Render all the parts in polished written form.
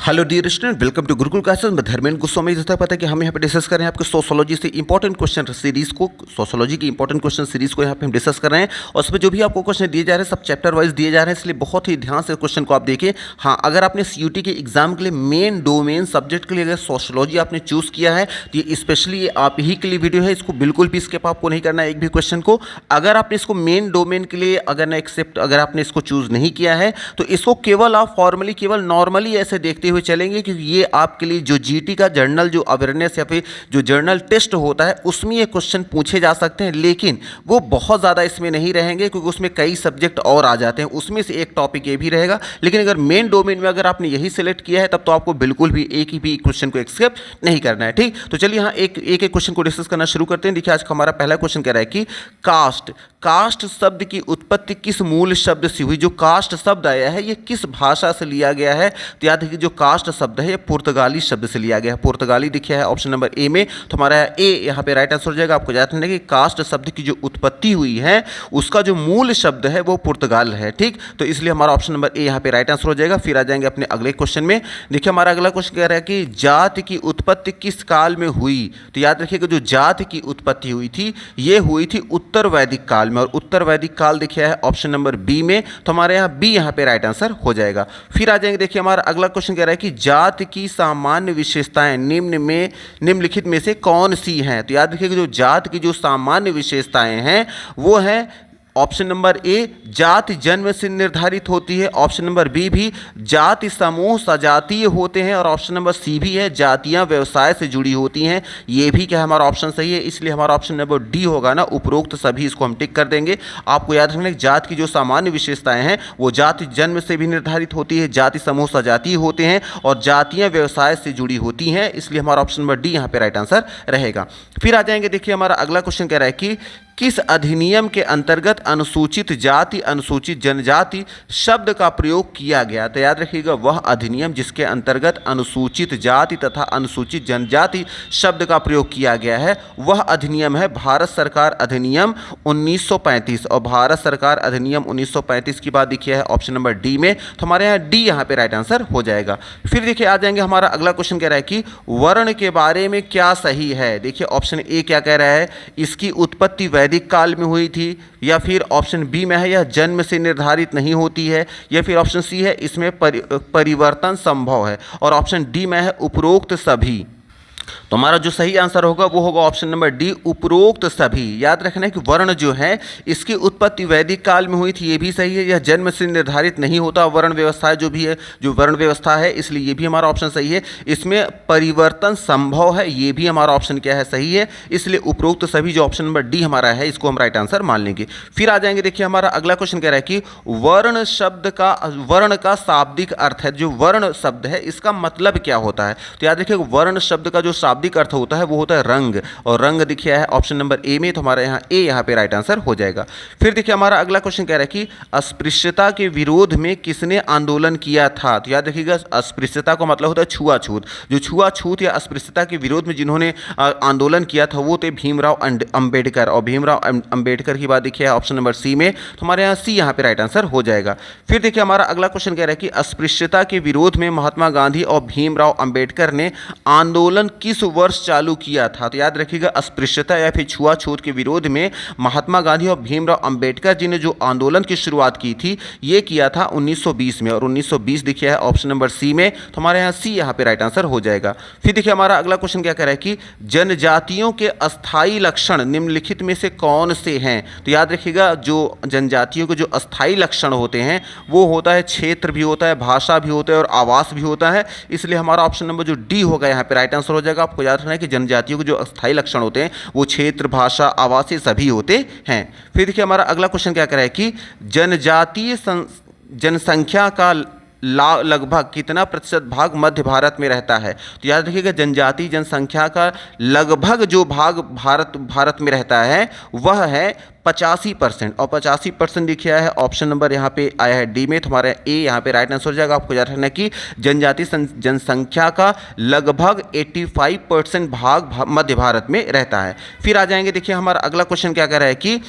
Hello dear student, welcome to Gurukul classes. मैं धर्मेंद्र गोस्वामी। जैसा पता है कि हम यहाँ पे डिस्कस कर रहे हैं आपके सोशोलॉजी से इंपॉर्टेंट क्वेश्चन सीरीज को, सोशोलॉजी की इंपॉर्टेंट क्वेश्चन सीरीज को यहाँ पे हम डिस्कस कर रहे हैं। और उसमें जो भी आपको क्वेश्चन दिए जा रहे हैं सब चैप्टर वाइज दिए जा रहे हैं, इसलिए बहुत ही ध्यान से क्वेश्चन को आप देखिए। हाँ, अगर आपने CUT के एग्जाम के लिए मेन डोमेन सब्जेक्ट के लिए अगर सोशोलॉजी आपने चूज़ किया है तो ये स्पेशली आप ही के लिए वीडियो है। इसको बिल्कुल भी स्किप आपको नहीं करना है एक भी क्वेश्चन को। अगर आपने इसको मेन डोमेन के लिए अगर आपने इसको चूज़ नहीं किया है तो इसको केवल आप फॉर्मली केवल नॉर्मली ऐसे देखते हुए चलेंगे, क्योंकि ये आपके लिए जो GT का जर्नल जो अवेयरनेस या फिर जो जर्नल टेस्ट होता है उसमें ये क्वेश्चन पूछे जा सकते हैं, लेकिन वो बहुत ज़्यादा इसमें नहीं रहेंगे क्योंकि उसमें कई सब्जेक्ट और आ जाते हैं। उसमें से एक टॉपिक ये भी रहेगा, लेकिन अगर मेन डोमेन में अगर आपने यही सिलेक्ट किया है तब तो आपको बिल्कुल भी एक ही भी क्वेश्चन को एक्सेप्ट नहीं करना है। ठीक, तो चलिए यहाँ एक क्वेश्चन को डिस्कस करना शुरू करते हैं। देखिए, आज का हमारा पहला क्वेश्चन कह रहा है कि कास्ट शब्द की उत्पत्ति किस मूल शब्द से हुई। जो कास्ट शब्द आया है ये किस भाषा से लिया गया है? तो याद रखिए, जो कास्ट शब्द है ये पुर्तगाली शब्द से लिया गया है। पुर्तगाली दिखा है ऑप्शन नंबर ए में, तो हमारा ए यहाँ पे राइट आंसर हो जाएगा। आपको याद रखना है कि कास्ट शब्द की जो उत्पत्ति हुई है उसका जो मूल शब्द है वो पुर्तगाल है। ठीक, तो इसलिए हमारा ऑप्शन नंबर ए यहाँ पे राइट आंसर हो जाएगा। फिर आ जाएंगे अपने अगले क्वेश्चन में। देखिए, हमारा अगला क्वेश्चन कह रहा है कि जाति की उत्पत्ति किस काल में हुई। तो याद रखिएगा, जो जाति की उत्पत्ति हुई थी ये हुई थी उत्तर वैदिक काल में, और उत्तर वैदिक काल देखिए है ऑप्शन नंबर बी में, तो हमारे यहाँ बी यहाँ पे राइट आंसर हो जाएगा। फिर आ जाएंगे, देखिए हमारा अगला क्वेश्चन कह रहा है कि जाति की सामान्य विशेषताएं निम्नलिखित में से कौन सी हैं। तो याद रखिएगा, जो जाति की जो सामान्य विशेषताएं हैं वो हैं ऑप्शन नंबर ए जाति जन्म से निर्धारित होती है, ऑप्शन नंबर बी भी जाति समूह सजातीय होते हैं, और ऑप्शन नंबर सी भी है जातियां व्यवसाय से जुड़ी होती हैं। ये भी क्या हमारा ऑप्शन सही है, इसलिए हमारा ऑप्शन नंबर डी होगा ना, उपरोक्त सभी। इसको हम टिक कर देंगे। आपको याद रखना है जाति की जो सामान्य विशेषताएं हैं वो जाति जन्म से भी निर्धारित होती है, जाति समूह सजातीय होते हैं, और जातियां व्यवसाय से जुड़ी होती हैं, इसलिए हमारा ऑप्शन नंबर डी यहाँ पे राइट आंसर रहेगा। फिर आ जाएंगे, देखिए हमारा अगला क्वेश्चन कह रहा है कि किस अधिनियम के अंतर्गत अनुसूचित जाति अनुसूचित जनजाति शब्द का प्रयोग किया गया। तो याद रखिएगा, वह अधिनियम जिसके अंतर्गत अनुसूचित जाति तथा अनुसूचित जनजाति शब्द का प्रयोग किया गया है वह अधिनियम है भारत सरकार अधिनियम 1935। और भारत सरकार अधिनियम 1935 की बात देखिए है ऑप्शन नंबर डी में, तो हमारे यहाँ डी यहाँ पे राइट आंसर हो जाएगा। फिर देखिए आ जाएंगे, हमारा अगला क्वेश्चन कह रहा है कि वर्ण के बारे में क्या सही है। देखिए ऑप्शन ए क्या कह रहा है, इसकी उत्पत्ति वैदिक काल में हुई थी, या फिर ऑप्शन बी में है यह जन्म से निर्धारित नहीं होती है, या फिर ऑप्शन सी है इसमें परिवर्तन संभव है, और ऑप्शन डी में है उपरोक्त सभी। तो हमारा जो सही आंसर होगा वो होगा ऑप्शन नंबर डी, उपरोक्त सभी। याद रखना है कि वर्ण जो है इसकी उत्पत्ति वैदिक काल में हुई थी, ये भी सही है। यह जन्म से निर्धारित नहीं होता वर्ण व्यवस्था जो भी है, जो वर्ण व्यवस्था है, इसलिए ये भी हमारा ऑप्शन सही है। इसमें परिवर्तन संभव है, ये भी हमारा ऑप्शन क्या है, सही है। इसलिए उपरोक्त सभी जो ऑप्शन नंबर डी हमारा है इसको हम राइट आंसर मान लेंगे। फिर आ जाएंगे, देखिए हमारा अगला क्वेश्चन कह रहा है कि वर्ण का शाब्दिक अर्थ है। जो वर्ण शब्द है इसका मतलब क्या होता है। तो याद रखिए, वर्ण शब्द का जो शाब्दिक अर्थ होता है वो होता है रंग, और रंग दिखिए है ऑप्शन नंबर ए में, तो हमारे यहाँ ए यहाँ पे राइट आंसर हो जाएगा। फिर देखिए हमारा अगला क्वेश्चन कह रहा है कि अस्पृश्यता के विरोध में किसने आंदोलन किया था। तो याद रखिएगा, अस्पृश्यता का मतलब होता है छुआछूत। जो छुआछूत या अस्पृश्यता के विरोध में जिन्होंने आंदोलन किया था वो थे भीमराव अंबेडकर, और भीमराव अंबेडकर की बात देखिए ऑप्शन नंबर सी में, तो हमारे यहाँ सी यहाँ पे राइट आंसर हो जाएगा। फिर देखिए हमारा अगला क्वेश्चन कह रहा है कि अस्पृश्यता के विरोध में महात्मा गांधी और भीमराव अंबेडकर ने आंदोलन किस वर्ष चालू किया था। तो याद रखिएगा, अस्पृश्यता या फिर छुआछूत के विरोध में महात्मा गांधी और भीमराव अंबेडकर जी ने जो आंदोलन की शुरुआत की थी ये किया था 1920 में, और 1920 देखिए है ऑप्शन नंबर सी में, तो हमारे यहाँ सी यहाँ पे राइट आंसर हो जाएगा। फिर देखिए हमारा अगला क्वेश्चन क्या कह रहा है कि जनजातियों के अस्थायी लक्षण निम्नलिखित में से कौन से हैं। तो याद रखिएगा, जो जनजातियों के जो अस्थायी लक्षण होते हैं वो होता है क्षेत्र भी होता है, भाषा भी होता है, और आवास भी होता है, इसलिए हमारा ऑप्शन नंबर जो डी होगा यहाँ पे राइट आंसर हो जाएगा। आपको याद रखना है कि जनजातियों के जो अस्थायी लक्षण होते हैं वो क्षेत्र, भाषा, आवास ये सभी होते हैं। फिर देखिए हमारा अगला क्वेश्चन क्या कर रहा है कि जनजातीय जनसंख्या का लगभग कितना प्रतिशत भाग मध्य भारत में रहता है। तो याद रखिएगा, जनजातीय जनसंख्या का लगभग जो भाग भारत में रहता है वह है 85%, और 85% लिखा है ऑप्शन नंबर यहाँ पे आया है डी में, तो हमारे ए यहाँ पे राइट आंसर हो जाएगा। आपको याद रखना है कि जनजातीय जनसंख्या का लगभग 85% भाग मध्य भारत में रहता है। फिर आ जाएंगे, देखिए हमारा अगला क्वेश्चन क्या कह रहा है कि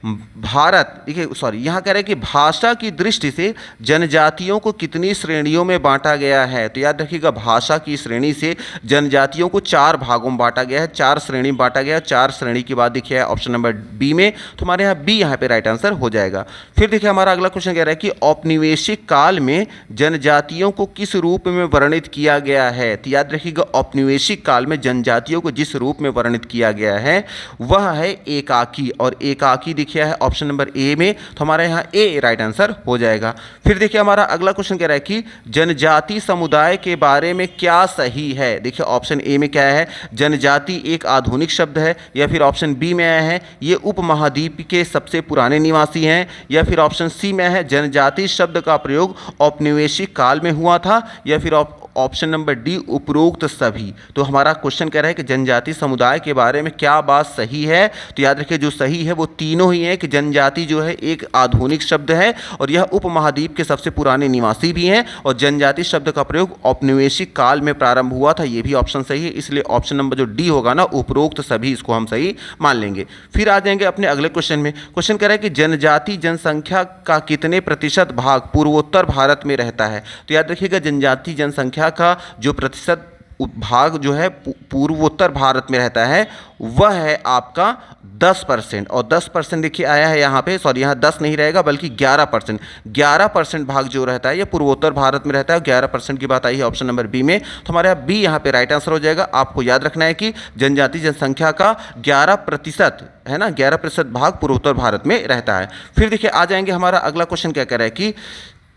भारत, देखिए सॉरी, यहाँ कह रहे हैं कि भाषा की दृष्टि से जनजातियों को कितनी श्रेणियों में बांटा गया है। तो याद रखिएगा, भाषा की श्रेणी से जनजातियों को 4 भागों में बांटा गया है, 4 श्रेणी में बांटा गया है। 4 श्रेणी की बात देखिए ऑप्शन नंबर बी में, तो हमारे यहाँ बी यहाँ पे राइट आंसर हो जाएगा। फिर देखिए हमारा अगला क्वेश्चन कह रहा है कि औपनिवेशिक काल में जनजातियों को किस रूप में वर्णित किया गया है। तो याद रखिएगा, औपनिवेशिक काल में जनजातियों को जिस रूप में वर्णित किया गया है वह है एकाकी, और एकाकी देखिए है ऑप्शन नंबर ए में, तो हमारे यहाँ ए राइट आंसर हो जाएगा। फिर देखिए हमारा अगला क्वेश्चन कह रहा है कि जनजाति समुदाय के बारे में क्या सही है। देखिए ऑप्शन ए में क्या है, जनजाति एक आधुनिक शब्द है, या फिर ऑप्शन बी में आया है ये उपमहाद्वीप के सबसे पुराने निवासी हैं, या फिर ऑप्शन सी में है जनजाति शब्द का प्रयोग औपनिवेशिक काल में हुआ था, या फिर ऑप्शन नंबर डी उपरोक्त सभी। तो हमारा क्वेश्चन कह रहा है कि जनजाति समुदाय के बारे में क्या बात सही है। तो याद रखिए जो सही है वो तीनों ही है कि जनजाति जो है एक आधुनिक शब्द है, और यह उपमहाद्वीप के सबसे पुराने निवासी भी हैं, और जनजाति शब्द का प्रयोग औपनिवेशिक काल में प्रारंभ हुआ था, ये भी ऑप्शन सही है। इसलिए ऑप्शन नंबर जो डी होगा ना, उपरोक्त सभी, इसको हम सही मान लेंगे। फिर आ जाएंगे अपने अगले क्वेश्चन में। क्वेश्चन कह रहा है कि जनजाति जनसंख्या का कितने प्रतिशत भाग पूर्वोत्तर भारत में रहता है। तो याद रखिएगा जनजाति जनसंख्या का जो प्रतिशत भाग जो है पूर्वोत्तर भारत में रहता है वह है आपका 10%, और 10% देखिए आया है यहाँ पे, सॉरी यहाँ 10 नहीं रहेगा बल्कि 11%। 11% भाग जो रहता है ये पूर्वोत्तर भारत में रहता है, 11% की बात आई है ऑप्शन नंबर बी में, तो हमारे यहाँ बी यहाँ पे राइट आंसर हो जाएगा। आपको याद रखना है कि जनजाति जनसंख्या का 11% है ना, 11% भाग पूर्वोत्तर भारत में रहता है। फिर देखिए आ जाएंगे हमारा अगला क्वेश्चन क्या कह रहा है कि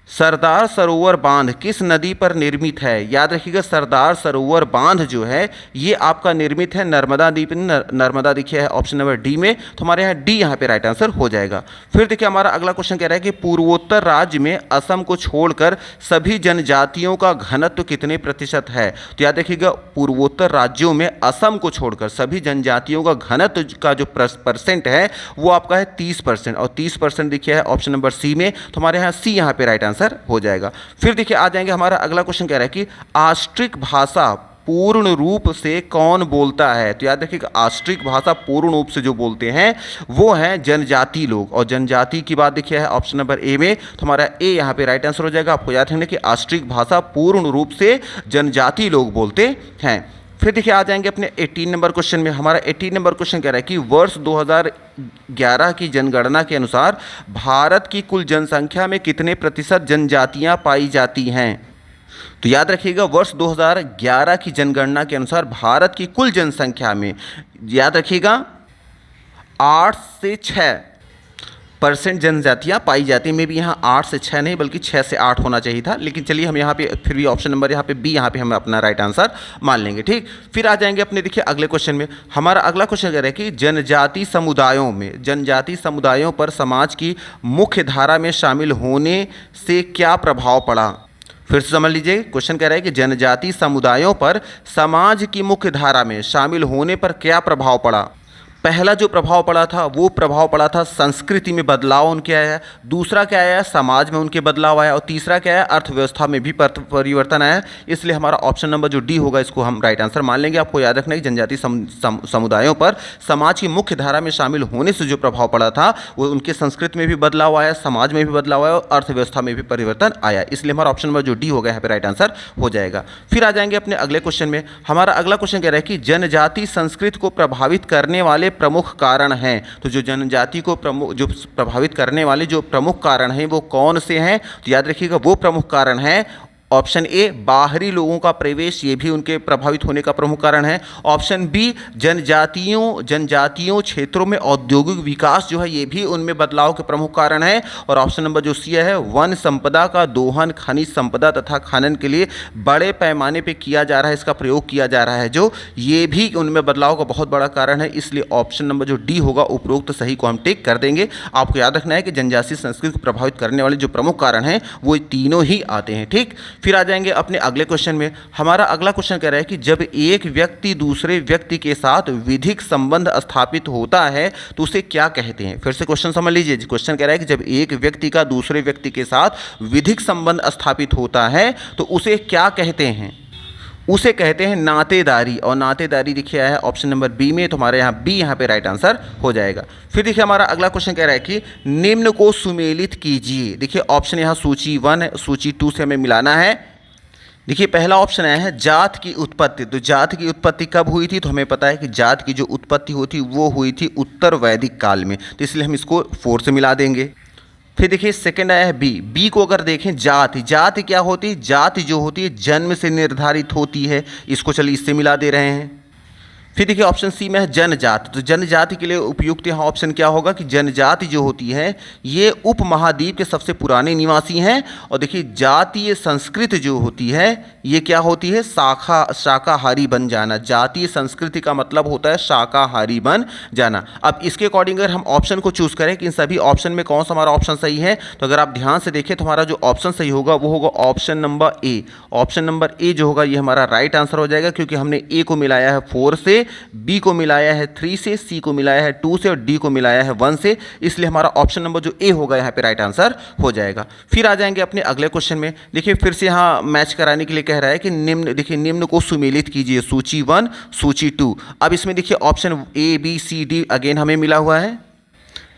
सरदार सरोवर बांध किस नदी पर निर्मित है। याद रखिएगा सरदार सरोवर बांध जो है ये आपका निर्मित है नर्मदा नदी पर, नर्मदा देखिए है ऑप्शन नंबर डी में, तो हमारे यहाँ डी यहाँ पे राइट आंसर हो जाएगा। फिर देखिए हमारा अगला क्वेश्चन कह रहा है कि पूर्वोत्तर राज्य में असम को छोड़कर सभी जनजातियों का घनत्व कितने प्रतिशत है। तो याद रखिएगा पूर्वोत्तर राज्यों में असम को छोड़कर सभी जनजातियों का घनत्व का जो परसेंट है वो आपका है 30%, और 30% देखिए है ऑप्शन नंबर सी में, तो हमारे यहाँ सी यहाँ पे राइट आंसर हो जाएगा। फिर देखिए आ जाएंगे हमारा अगला क्वेश्चन कह रहा है कि आस्ट्रिक भाषा पूर्ण रूप से कौन बोलता है। तो याद रखिएगा आस्ट्रिक भाषा पूर्ण रूप से जो बोलते हैं वो हैं जनजाति लोग, और जनजाति की बात देखिए है ऑप्शन नंबर ए में, तो हमारा ए यहाँ पे राइट आंसर हो जाएगा। आपको याद रखना कि आस्ट्रिक भाषा पूर्ण रूप से जनजाति लोग बोलते हैं। फिर देखिए आ जाएंगे अपने 18 नंबर क्वेश्चन में। हमारा 18 नंबर क्वेश्चन कह रहा है कि वर्ष 2011 की जनगणना के अनुसार भारत की कुल जनसंख्या में कितने प्रतिशत जनजातियां पाई जाती हैं। तो याद रखिएगा वर्ष 2011 की जनगणना के अनुसार भारत की कुल जनसंख्या में याद रखिएगा 8 से 6% जनजातियाँ पाई जाती हैं। मे भी यहाँ 8 से 6 नहीं बल्कि 6 से 8 होना चाहिए था, लेकिन चलिए हम यहाँ पे फिर भी ऑप्शन नंबर यहाँ पे बी यहाँ पे हम अपना राइट आंसर मान लेंगे। ठीक, फिर आ जाएंगे अपने देखिए अगले क्वेश्चन में। हमारा अगला क्वेश्चन कह रहा है कि जनजाति समुदायों पर समाज की मुख्य धारा में शामिल होने से क्या प्रभाव पड़ा। फिर से समझ लीजिए, क्वेश्चन कह रहा है कि जनजाति समुदायों पर समाज की मुख्य धारा में शामिल होने पर क्या प्रभाव पड़ा। पहला जो प्रभाव पड़ा था वो प्रभाव पड़ा था संस्कृति में बदलाव उनके आया, दूसरा क्या आया समाज में उनके बदलाव आया, और तीसरा क्या है अर्थव्यवस्था में भी परिवर्तन आया। इसलिए हमारा ऑप्शन नंबर जो डी होगा इसको हम राइट आंसर मान लेंगे। आपको याद रखना है कि जनजाति समुदायों पर समाज की मुख्य धारा में शामिल होने से जो प्रभाव पड़ा था वो उनके संस्कृति में भी बदलाव आया, समाज में भी बदलाव आया और अर्थव्यवस्था में भी परिवर्तन आया। इसलिए हमारा ऑप्शन नंबर जो डी होगा यहाँ पे राइट आंसर हो जाएगा। फिर आ जाएंगे अपने अगले क्वेश्चन में। हमारा अगला क्वेश्चन कह रहा है कि जनजाति संस्कृति को प्रभावित करने वाले प्रमुख कारण हैं। तो जो जनजाति को प्रभावित करने वाले जो प्रमुख कारण हैं वो कौन से हैं। तो याद रखिएगा वो प्रमुख कारण हैं ऑप्शन ए बाहरी लोगों का प्रवेश, ये भी उनके प्रभावित होने का प्रमुख कारण है। ऑप्शन बी जनजातियों क्षेत्रों में औद्योगिक विकास जो है ये भी उनमें बदलाव के प्रमुख कारण है। और ऑप्शन नंबर जो सी है वन संपदा का दोहन, खनिज संपदा तथा खनन के लिए बड़े पैमाने पे किया जा रहा है, इसका प्रयोग किया जा रहा है जो ये भी उनमें बदलाव का बहुत बड़ा कारण है। इसलिए ऑप्शन नंबर जो डी होगा उपरोक्त सही को हम टिक कर देंगे। आपको याद रखना है कि जनजातीय संस्कृति को प्रभावित करने वाले जो प्रमुख कारण हैं वो तीनों ही आते हैं। ठीक, फिर आ जाएंगे अपने अगले क्वेश्चन में। हमारा अगला क्वेश्चन कह रहा है कि जब एक व्यक्ति दूसरे व्यक्ति के साथ विधिक संबंध स्थापित होता है तो उसे क्या कहते हैं। फिर से क्वेश्चन समझ लीजिए। क्वेश्चन कह रहा है कि जब एक व्यक्ति का दूसरे व्यक्ति के साथ विधिक संबंध स्थापित होता है तो उसे क्या कहते हैं। उसे कहते हैं नातेदारी, और नातेदारी देखिए है ऑप्शन नंबर बी में, तो हमारे यहाँ बी यहाँ पे राइट आंसर हो जाएगा। फिर देखिए हमारा अगला क्वेश्चन कह रहा है कि निम्न को सुमेलित कीजिए। देखिए ऑप्शन यहाँ सूची 1 है, सूची 2 से हमें मिलाना है। देखिए पहला ऑप्शन आया है जात की उत्पत्ति। तो जात की उत्पत्ति कब हुई थी? तो हमें पता है कि जात की जो उत्पत्ति होती वो हुई थी उत्तर वैदिक काल में, तो इसलिए हम इसको 4 से मिला देंगे। फिर देखिए सेकंड आया है बी। बी को अगर देखें जाति, जाति क्या होती है? जाति जो होती है जन्म से निर्धारित होती है, इसको चलिए इससे मिला दे रहे हैं। फिर देखिए ऑप्शन सी में है जनजाति। तो जनजाति के लिए उपयुक्त यहाँ ऑप्शन क्या होगा कि जनजाति जो होती है ये उपमहाद्वीप के सबसे पुराने निवासी हैं। और देखिए जातीय संस्कृति जो होती है ये क्या होती है? शाकाहारी बन जाना। जातीय संस्कृति का मतलब होता है शाकाहारी बन जाना। अब इसके अकॉर्डिंग अगर हम ऑप्शन को चूज़ करें कि इन सभी ऑप्शन में कौन सा हमारा ऑप्शन सही है, तो अगर आप ध्यान से देखें तो हमारा जो ऑप्शन सही होगा वो होगा option number A. Option number A जो होगा ये हमारा राइट आंसर हो जाएगा, क्योंकि हमने ए को मिलाया है 4 से, बी को मिलाया है 3 से, सी को मिलाया है 2 से और डी को मिलाया है 1 से, इसलिए हमारा ऑप्शन नंबर जो ए होगा यहाँ पे राइट आंसर हो जाएगा। फिर आ जाएंगे अपने अगले क्वेश्चन में। देखिए फिर से यहाँ मैच कराने के लिए कह रहा है कि निम्न, देखिए निम्न को सुमेलित कीजिए, सूची 1 सूची 2। अब इसमें देखिए option A B C D again हमें मिला हुआ है।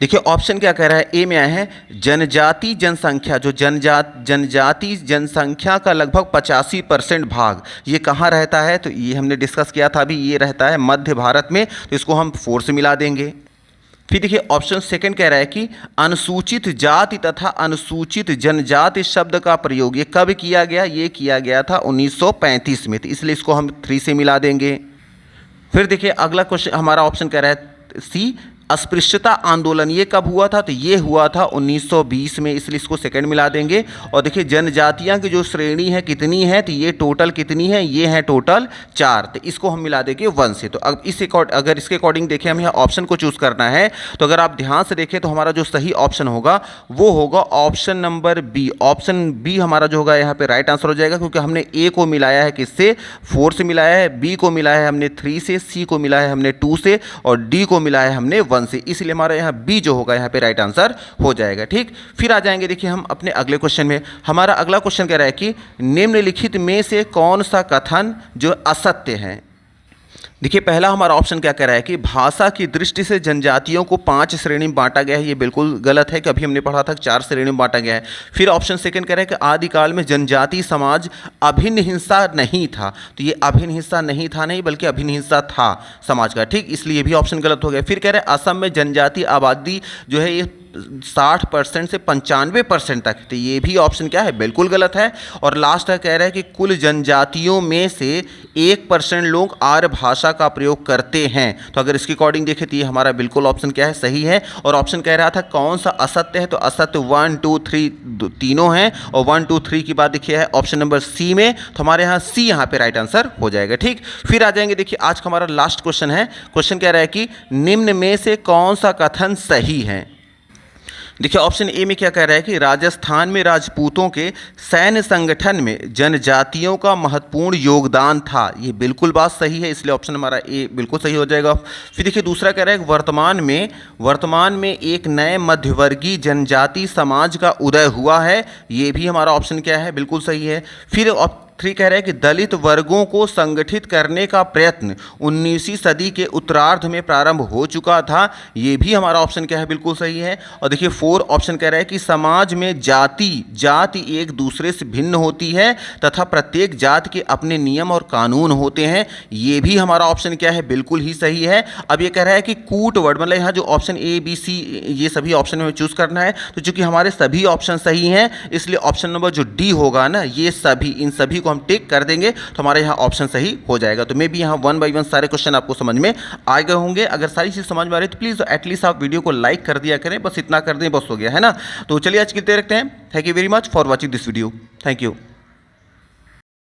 देखिए ऑप्शन क्या कह रहा है? ए में आया है जनजाति जनसंख्या। जो जनजाति जनसंख्या का लगभग 85% भाग ये कहाँ रहता है? तो ये हमने डिस्कस किया था अभी, ये रहता है मध्य भारत में, तो इसको हम 4 से मिला देंगे। फिर देखिए ऑप्शन सेकंड कह रहा है कि अनुसूचित जाति तथा अनुसूचित जनजाति शब्द का प्रयोग ये कब किया गया? ये किया गया था 1935 में, तो इसलिए इसको हम 3 से मिला देंगे। फिर देखिए अगला क्वेश्चन हमारा ऑप्शन कह रहा है सी, अस्पृश्यता आंदोलन ये कब हुआ था? तो ये हुआ था 1920 में, इसलिए इसको सेकंड मिला देंगे। और देखिए जनजातियां की जो श्रेणी है कितनी है? तो ये टोटल कितनी है? ये है टोटल 4, तो इसको हम मिला देंगे 1 से। तो अब अगर इसके अकॉर्डिंग देखें हमें ऑप्शन को चूज़ करना है, तो अगर आप ध्यान से देखें तो हमारा जो सही ऑप्शन होगा वो होगा option number B. Option B हमारा जो होगा यहाँ पे राइट आंसर हो जाएगा, क्योंकि हमने ए को मिलाया है किससे? 4 से मिलाया है, बी को मिलाया है हमने 3 से, सी को मिलाया है हमने 2 से और डी को मिलाया है हमने 1 से, इसलिए हमारा यहाँ बी जो होगा यहाँ पे राइट आंसर हो जाएगा। ठीक, फिर आ जाएंगे देखिए हम अपने अगले क्वेश्चन में। हमारा अगला क्वेश्चन कह रहा है कि निम्नलिखित में से कौन सा कथन जो असत्य है? देखिए पहला हमारा ऑप्शन क्या कह रहा है कि भाषा की दृष्टि से जनजातियों को 5 श्रेणी में बांटा गया है। ये बिल्कुल गलत है, कि अभी हमने पढ़ा था 4 श्रेणी में बांटा गया है। फिर ऑप्शन सेकंड कह रहा है कि आदिकाल में जनजातीय समाज अभिन्न हिस्सा नहीं था। तो ये अभिन्न हिस्सा नहीं था नहीं, बल्कि अभिन्न हिस्सा था समाज का। ठीक, इसलिए भी ऑप्शन गलत हो गया। फिर कह रहे हैं असम में जनजातीय आबादी जो है ये 60% से 95% तक, तो ये भी ऑप्शन क्या है? बिल्कुल गलत है। और लास्ट कह रहा है कि कुल जनजातियों में से 1% लोग आर्य भाषा का प्रयोग करते हैं। तो अगर इसके अकॉर्डिंग देखें तो ये हमारा बिल्कुल ऑप्शन क्या है? सही है। और ऑप्शन कह रहा था कौन सा असत्य है? तो असत्य 1 2 3 तीनों हैं, और 1 2 3 की बात देखिए है ऑप्शन नंबर सी में, तो हमारे यहाँ सी यहाँ पे राइट आंसर हो जाएगा। ठीक, फिर आ जाएंगे देखिए आज का हमारा लास्ट क्वेश्चन है। क्वेश्चन कह रहा है कि निम्न में से कौन सा कथन सही है? देखिए ऑप्शन ए में क्या कह रहा है कि राजस्थान में राजपूतों के सैन्य संगठन में जनजातियों का महत्वपूर्ण योगदान था। ये बिल्कुल बात सही है, इसलिए ऑप्शन हमारा ए बिल्कुल सही हो जाएगा। फिर देखिए दूसरा कह रहा है कि वर्तमान में एक नए मध्यवर्गीय जनजाति समाज का उदय हुआ है। ये भी हमारा ऑप्शन क्या है? बिल्कुल सही है। फिर 3 कह रहे हैं कि दलित वर्गों को संगठित करने का प्रयत्न 19वीं सदी के उत्तरार्ध में प्रारंभ हो चुका था। ये भी हमारा ऑप्शन क्या है? बिल्कुल सही है। और देखिए 4 ऑप्शन कह रहा है कि समाज में जाति एक दूसरे से भिन्न होती है तथा प्रत्येक जाति के अपने नियम और कानून होते हैं। ये भी हमारा ऑप्शन क्या है? बिल्कुल ही सही है। अब ये कह रहा है कि कूट वर्ड, मतलब यहाँ जो ऑप्शन ए बी सी ये सभी ऑप्शन में चूज़ करना है। तो चूंकि हमारे सभी ऑप्शन सही हैं, इसलिए ऑप्शन नंबर जो डी होगा ना, ये सभी इन सभी को हम टिक कर देंगे तो हमारे यहाँ ऑप्शन सही हो जाएगा। तो मे भी यहाँ 1 बाय 1 सारे क्वेश्चन आपको समझ में आ गए होंगे। अगर सारी चीज़ समझ में आ रही है तो प्लीज़ एटलीस्ट आप वीडियो को लाइक कर दिया करें, बस इतना कर दें, बस हो गया है ना। तो चलिए आज के लिए रखते हैं। Thank you very much for watching this video. Thank you.